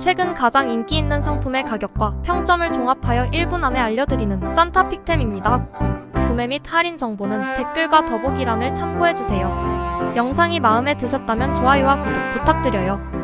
최근 가장 인기 있는 상품의 가격과 평점을 종합하여 1분 안에 알려드리는 산타픽템입니다. 구매 및 할인 정보는 댓글과 더보기란을 참고해주세요. 영상이 마음에 드셨다면 좋아요와 구독 부탁드려요.